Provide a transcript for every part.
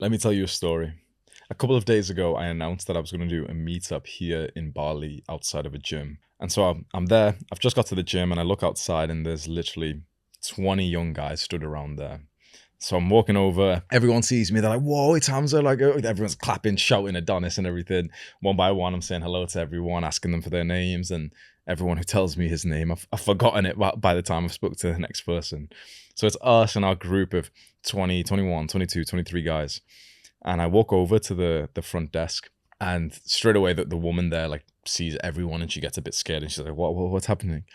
Let me tell you a story. A couple of days ago, I announced that I was going to do a meetup here in Bali outside of a gym. And so I'm there. I've just got to the gym and I look outside and there's literally 20 young guys stood around there. So I'm walking over. Everyone sees me. They're like, whoa, it's Hamza. Like, everyone's clapping, shouting Adonis and everything. One by one, I'm saying hello to everyone, asking them for their names. And everyone who tells me his name, I've forgotten it by the time I've spoke to the next person. So it's us and our group of 20, 21, 22, 23 guys. And I walk over to the front desk, and straight away the woman there like sees everyone and she gets a bit scared and she's like, what's happening?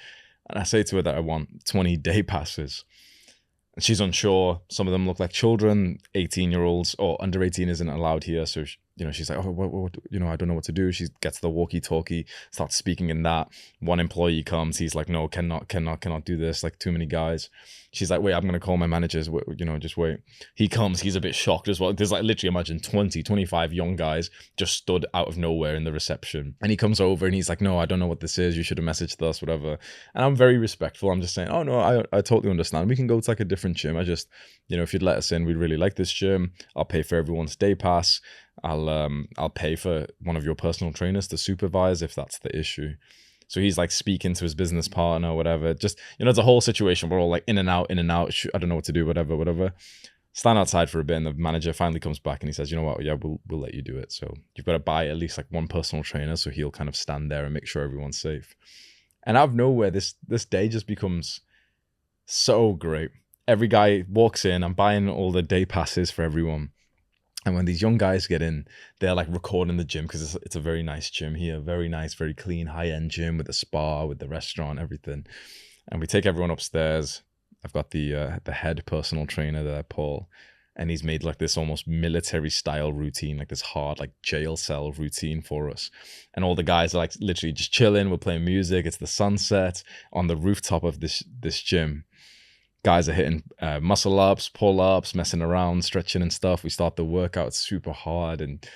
And I say to her that I want 20 day passes. And she's unsure. Some of them look like children, 18-year-olds or under 18 isn't allowed here. So, she's like, oh, what, I don't know what to do. She gets the walkie-talkie, starts speaking in that. One employee comes. He's like, no, cannot do this. Like, too many guys. She's like, wait, I'm going to call my managers. Just wait. He comes. He's a bit shocked as well. There's like literally, imagine 20, 25 young guys just stood out of nowhere in the reception. And he comes over and he's like, no, I don't know what this is. You should have messaged us, whatever. And I'm very respectful. I'm just saying, oh, no, I totally understand. We can go to like a different gym. I just, if you'd let us in, we'd really like this gym. I'll pay for everyone's day pass. I'll pay for one of your personal trainers to supervise if that's the issue. So he's like speaking to his business partner or whatever. Just, it's a whole situation. We're all like in and out. I don't know what to do, whatever. Stand outside for a bit and the manager finally comes back and he says, you know what? Yeah, we'll let you do it. So you've got to buy at least like one personal trainer. So he'll kind of stand there and make sure everyone's safe. And out of nowhere, this day just becomes so great. Every guy walks in. I'm buying all the day passes for everyone. And when these young guys get in, they're like recording the gym because it's a very nice gym here. Very nice, very clean, high-end gym with the spa, with the restaurant, everything. And we take everyone upstairs. I've got the head personal trainer there, Paul. And he's made like this almost military style routine, like this hard, like jail cell routine for us. And all the guys are like literally just chilling. We're playing music. It's the sunset on the rooftop of this gym. Guys are hitting muscle ups, pull ups, messing around, stretching and stuff. We start the workout super hard and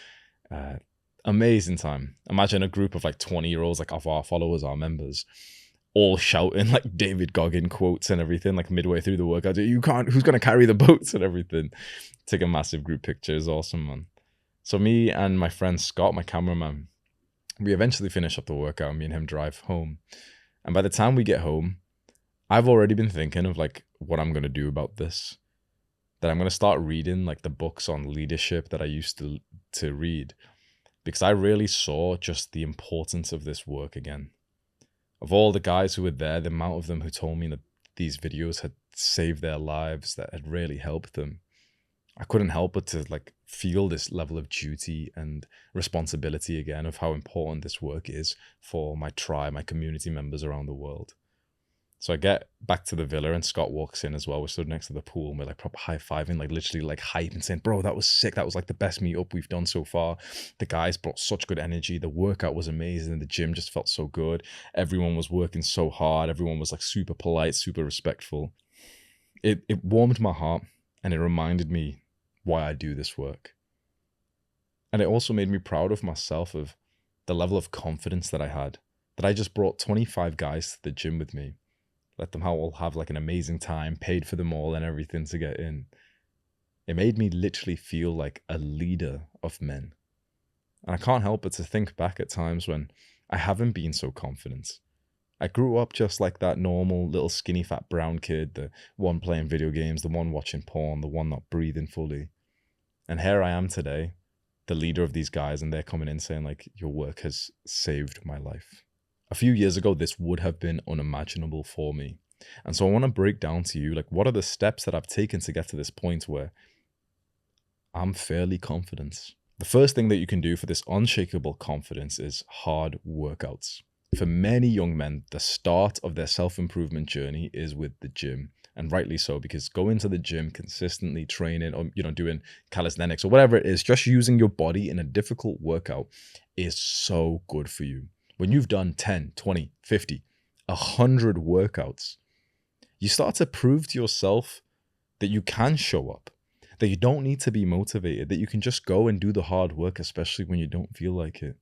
amazing time. Imagine a group of like 20-year-olds, like of our followers, our members, all shouting like David Goggin quotes and everything, like midway through the workout. You can't, who's going to carry the boats and everything? Take a massive group picture. It's awesome, man. So me and my friend Scott, my cameraman, we eventually finish up the workout. Me and him drive home. And by the time we get home, I've already been thinking of like what I'm going to do about this. That I'm going to start reading like the books on leadership that I used to read. Because I really saw just the importance of this work again. Of all the guys who were there, the amount of them who told me that these videos had saved their lives, that had really helped them. I couldn't help but to like feel this level of duty and responsibility again of how important this work is for my tribe, my community members around the world. So I get back to the villa and Scott walks in as well. We're stood next to the pool and we're like proper high-fiving, like literally like hype and saying, bro, that was sick. That was like the best meetup we've done so far. The guys brought such good energy. The workout was amazing. The gym just felt so good. Everyone was working so hard. Everyone was like super polite, super respectful. It warmed my heart and it reminded me why I do this work. And it also made me proud of myself, of the level of confidence that I had, that I just brought 25 guys to the gym with me. Let them all have like an amazing time, paid for them all and everything to get in. It made me literally feel like a leader of men. And I can't help but to think back at times when I haven't been so confident. I grew up just like that normal little skinny fat brown kid, the one playing video games, the one watching porn, the one not breathing fully. And here I am today, the leader of these guys, and they're coming in saying like, your work has saved my life. A few years ago, this would have been unimaginable for me. And so I want to break down to you, like, what are the steps that I've taken to get to this point where I'm fairly confident? The first thing that you can do for this unshakable confidence is hard workouts. For many young men, the start of their self-improvement journey is with the gym. And rightly so, because going to the gym consistently, training or, doing calisthenics or whatever it is, just using your body in a difficult workout is so good for you. When you've done 10, 20, 50, 100 workouts, you start to prove to yourself that you can show up, that you don't need to be motivated, that you can just go and do the hard work, especially when you don't feel like it.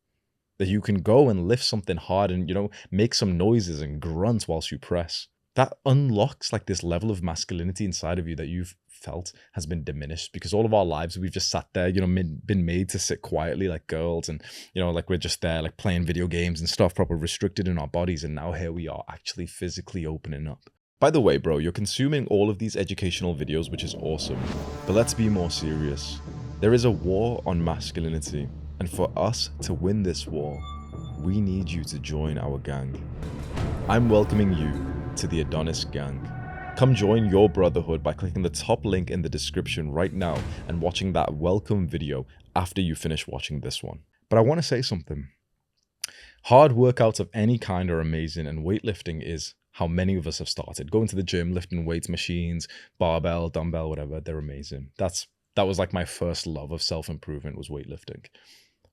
That you can go and lift something hard and, make some noises and grunt whilst you press. That unlocks like this level of masculinity inside of you that you've felt has been diminished, because all of our lives we've just sat there, been made to sit quietly like girls, and like we're just there like playing video games and stuff, proper restricted in our bodies, and now here we are actually physically opening up. By the way, bro, you're consuming all of these educational videos, which is awesome, but let's be more serious. There is a war on masculinity, and for us to win this war, we need you to join our gang. I'm welcoming you to the Adonis Gang. Come join your brotherhood by clicking the top link in the description right now and watching that welcome video after you finish watching this one. But I want to say something. Hard workouts of any kind are amazing, and weightlifting is how many of us have started. Going to the gym, lifting weights, machines, barbell, dumbbell, whatever, they're amazing. That was like my first love of self-improvement, was weightlifting.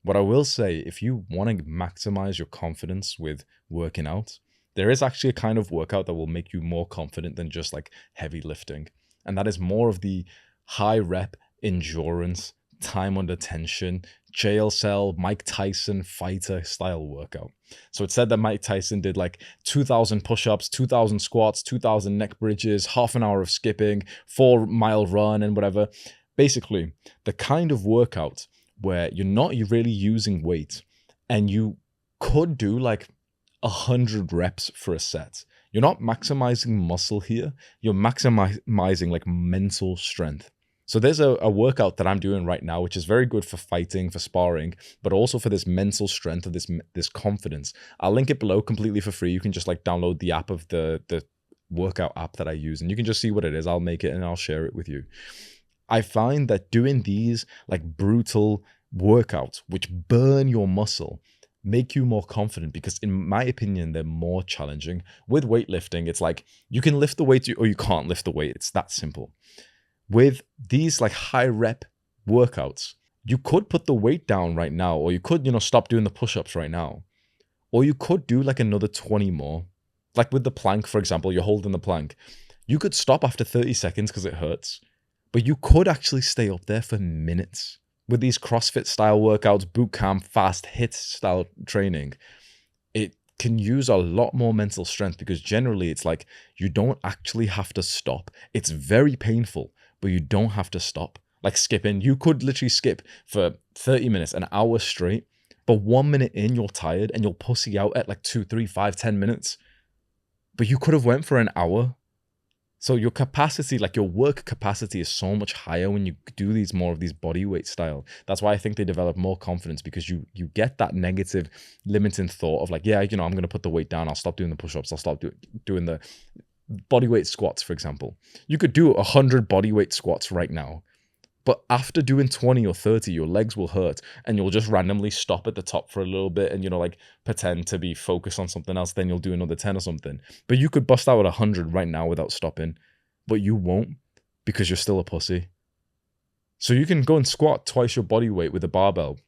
What I will say, if you want to maximize your confidence with working out, there is actually a kind of workout that will make you more confident than just like heavy lifting. And that is more of the high rep endurance, time under tension, jail cell, Mike Tyson fighter style workout. So it said that Mike Tyson did like 2,000 push-ups, 2,000 squats, 2,000 neck bridges, half an hour of skipping, 4-mile run and whatever. Basically, the kind of workout where you're not really using weight and you could do like 100 reps for a set. You're not maximizing muscle here. You're maximizing like mental strength. So there's a workout that I'm doing right now, which is very good for fighting, for sparring, but also for this mental strength of this confidence. I'll link it below completely for free. You can just like download the app of the workout app that I use, and you can just see what it is. I'll make it and I'll share it with you. I find that doing these like brutal workouts, which burn your muscle, make you more confident, because in my opinion, they're more challenging. With weightlifting, it's like you can lift the weight or you can't lift the weight. It's that simple. With these like high rep workouts, you could put the weight down right now, or you could, stop doing the push-ups right now, or you could do like another 20 more. Like with the plank, for example, you're holding the plank. You could stop after 30 seconds because it hurts, but you could actually stay up there for minutes. With these CrossFit style workouts, boot camp, fast hit style training, it can use a lot more mental strength, because generally it's like you don't actually have to stop. It's very painful, but you don't have to stop. Like skipping, you could literally skip for 30 minutes, an hour straight, but 1 minute in, you're tired and you'll pussy out at like 2, 3, 5, 10 minutes. But you could have went for an hour. So your capacity, like your work capacity, is so much higher when you do these more of these body weight style. That's why I think they develop more confidence, because you get that negative limiting thought of like, yeah, I'm going to put the weight down. I'll stop doing the push-ups. I'll stop doing the body weight squats, for example. You could do 100 body weight squats right now, but after doing 20 or 30, your legs will hurt and you'll just randomly stop at the top for a little bit and, like pretend to be focused on something else. Then you'll do another 10 or something. But you could bust out at 100 right now without stopping, but you won't, because you're still a pussy. So you can go and squat twice your body weight with a barbell,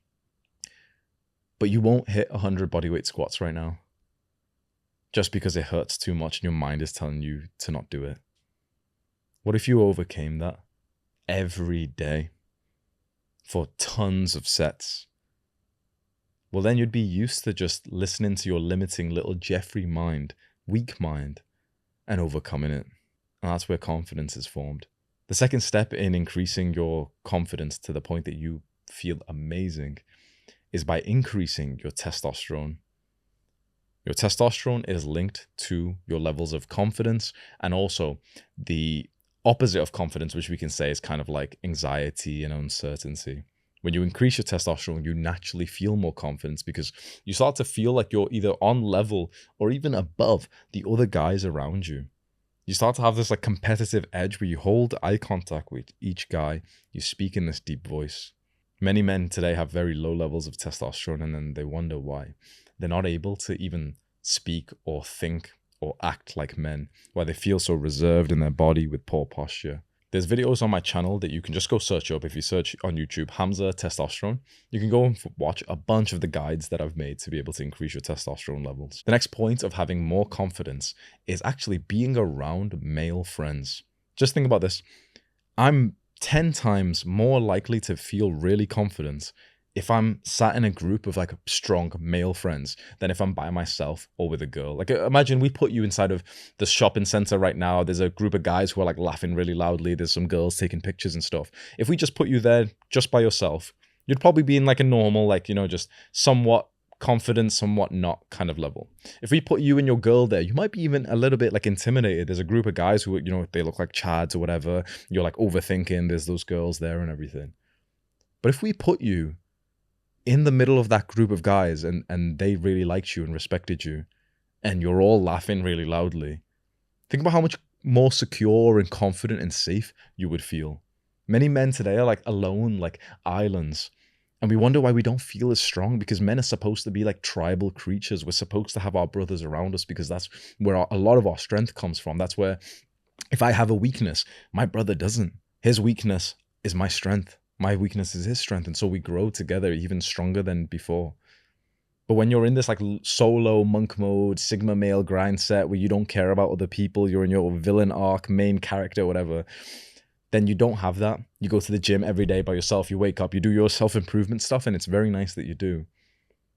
but you won't hit 100 body weight squats right now, just because it hurts too much and your mind is telling you to not do it. What if you overcame that every day for tons of sets? Well, then you'd be used to just listening to your limiting little Jeffrey mind, weak mind, and overcoming it. And that's where confidence is formed. The second step in increasing your confidence to the point that you feel amazing is by increasing your testosterone. Your testosterone is linked to your levels of confidence, and also the opposite of confidence, which we can say is kind of like anxiety and uncertainty. When you increase your testosterone, you naturally feel more confidence, because you start to feel like you're either on level or even above the other guys around you. You start to have this like competitive edge where you hold eye contact with each guy, you speak in this deep voice. Many men today have very low levels of testosterone, and then they wonder why. They're not able to even speak or think or act like men, why they feel so reserved in their body with poor posture. There's videos on my channel that you can just go search up. If you search on YouTube, Hamza testosterone, you can go and watch a bunch of the guides that I've made to be able to increase your testosterone levels. The next point of having more confidence is actually being around male friends. Just think about this. I'm 10 times more likely to feel really confident if I'm sat in a group of like strong male friends than if I'm by myself or with a girl. Like imagine we put you inside of the shopping center right now. There's a group of guys who are like laughing really loudly. There's some girls taking pictures and stuff. If we just put you there just by yourself, you'd probably be in like a normal, like, just somewhat confident, somewhat not kind of level. If we put you and your girl there, you might be even a little bit like intimidated. There's a group of guys who, they look like chads or whatever. You're like overthinking. There's those girls there and everything. But if we put you in the middle of that group of guys and they really liked you and respected you and you're all laughing really loudly, think about how much more secure and confident and safe you would feel. Many men today are like alone, like islands. And we wonder why we don't feel as strong, because men are supposed to be like tribal creatures. We're supposed to have our brothers around us because that's where a lot of our strength comes from. That's where if I have a weakness, my brother doesn't. His weakness is my strength. My weakness is his strength. And so we grow together even stronger than before. But when you're in this like solo monk mode, Sigma male grind set where you don't care about other people, you're in your villain arc, main character, whatever, then you don't have that. You go to the gym every day by yourself. You wake up, you do your self-improvement stuff, and it's very nice that you do.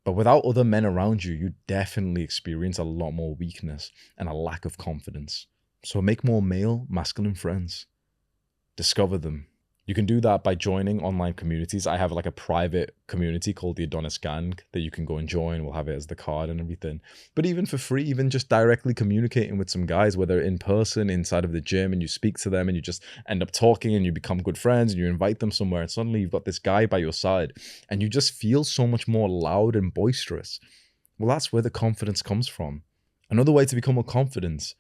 But without other men around you, you definitely experience a lot more weakness and a lack of confidence. So make more male, masculine friends. Discover them. You can do that by joining online communities. I have like a private community called the Adonis Gang that you can go and join. We'll have it as the card and everything. But even for free, even just directly communicating with some guys, whether in person, inside of the gym, and you speak to them and you just end up talking and you become good friends and you invite them somewhere and suddenly you've got this guy by your side and you just feel so much more loud and boisterous. Well, that's where the confidence comes from. Another way to become more confident,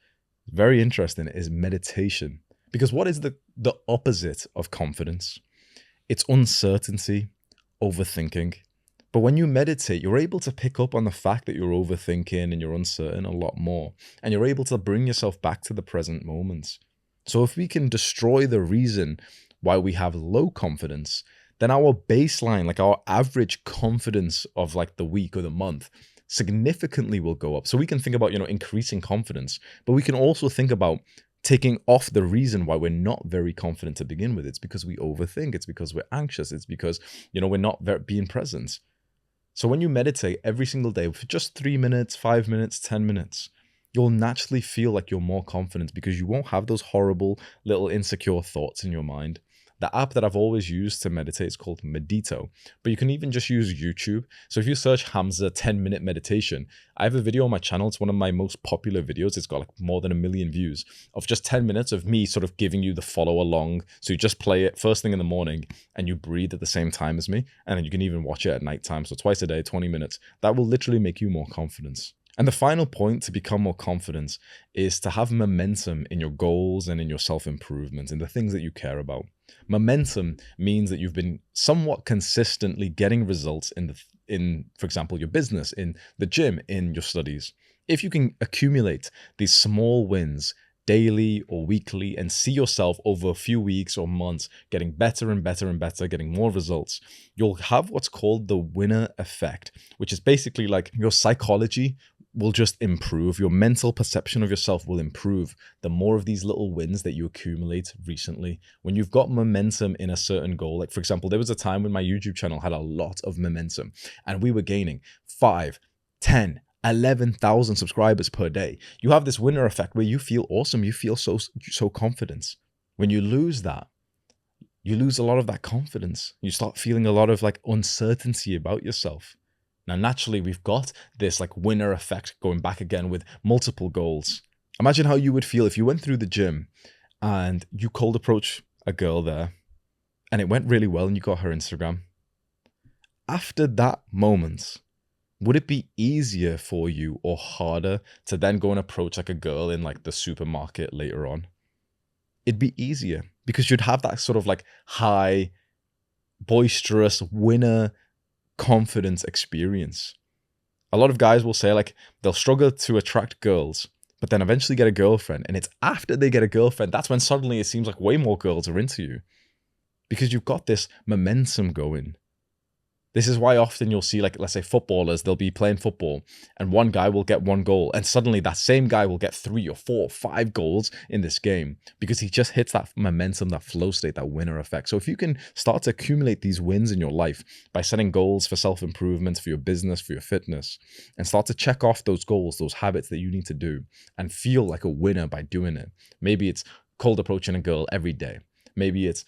very interesting, is meditation. Because what is the opposite of confidence? It's uncertainty, overthinking. But when you meditate, you're able to pick up on the fact that you're overthinking and you're uncertain a lot more. And you're able to bring yourself back to the present moment. So if we can destroy the reason why we have low confidence, then our baseline, like our average confidence of like the week or the month, significantly will go up. So we can think about, increasing confidence, but we can also think about taking off the reason why we're not very confident to begin with. It's because we overthink. It's because we're anxious. It's because, we're not being present. So when you meditate every single day for just 3 minutes, 5 minutes, 10 minutes, you'll naturally feel like you're more confident because you won't have those horrible little insecure thoughts in your mind. The app that I've always used to meditate is called Medito, but you can even just use YouTube. So if you search Hamza 10-minute meditation, I have a video on my channel. It's one of my most popular videos. It's got like more than 1 million views of just 10 minutes of me sort of giving you the follow along. So you just play it first thing in the morning and you breathe at the same time as me. And then you can even watch it at nighttime. So twice a day, 20 minutes. That will literally make you more confident. And the final point to become more confident is to have momentum in your goals and in your self-improvement and the things that you care about. Momentum means that you've been somewhat consistently getting results in, for example, your business, in the gym, in your studies. If you can accumulate these small wins daily or weekly and see yourself over a few weeks or months getting better and better and better, getting more results, you'll have what's called the winner effect, which is basically like your psychology will just improve. Your mental perception of yourself will improve the more of these little wins that you accumulate recently. When you've got momentum in a certain goal, like for example, there was a time when my YouTube channel had a lot of momentum and we were gaining 5, 10, 11,000 subscribers per day. You have this winner effect where you feel awesome. You feel so confident. When you lose that, you lose a lot of that confidence. You start feeling a lot of like uncertainty about yourself. Now, naturally, we've got this like winner effect going back again with multiple goals. Imagine how you would feel if you went through the gym and you cold approach a girl there and it went really well and you got her Instagram. After that moment, would it be easier for you or harder to then go and approach like a girl in like the supermarket later on? It'd be easier because you'd have that sort of like high, boisterous winner confidence experience. A lot of guys will say like they'll struggle to attract girls, but then eventually get a girlfriend. And it's after they get a girlfriend, that's when suddenly it seems like way more girls are into you because you've got this momentum going. This is why often you'll see, like, let's say footballers, they'll be playing football and one guy will get 1 goal and suddenly that same guy will get 3 or 4 or 5 goals in this game because he just hits that momentum, that flow state, that winner effect. So if you can start to accumulate these wins in your life by setting goals for self-improvement, for your business, for your fitness, and start to check off those goals, those habits that you need to do, and feel like a winner by doing it. Maybe it's cold approaching a girl every day. Maybe it's,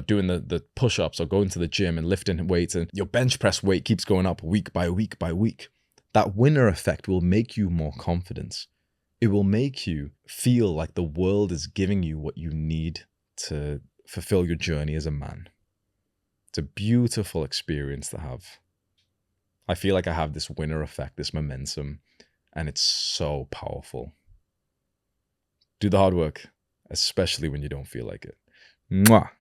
doing the push-ups or going to the gym and lifting weights, and your bench press weight keeps going up week by week by week. That winner effect will make you more confident. It will make you feel like the world is giving you what you need to fulfill your journey as a man. It's a beautiful experience to have. I feel like I have this winner effect, this momentum, and it's so powerful. Do the hard work, especially when you don't feel like it. Mwah.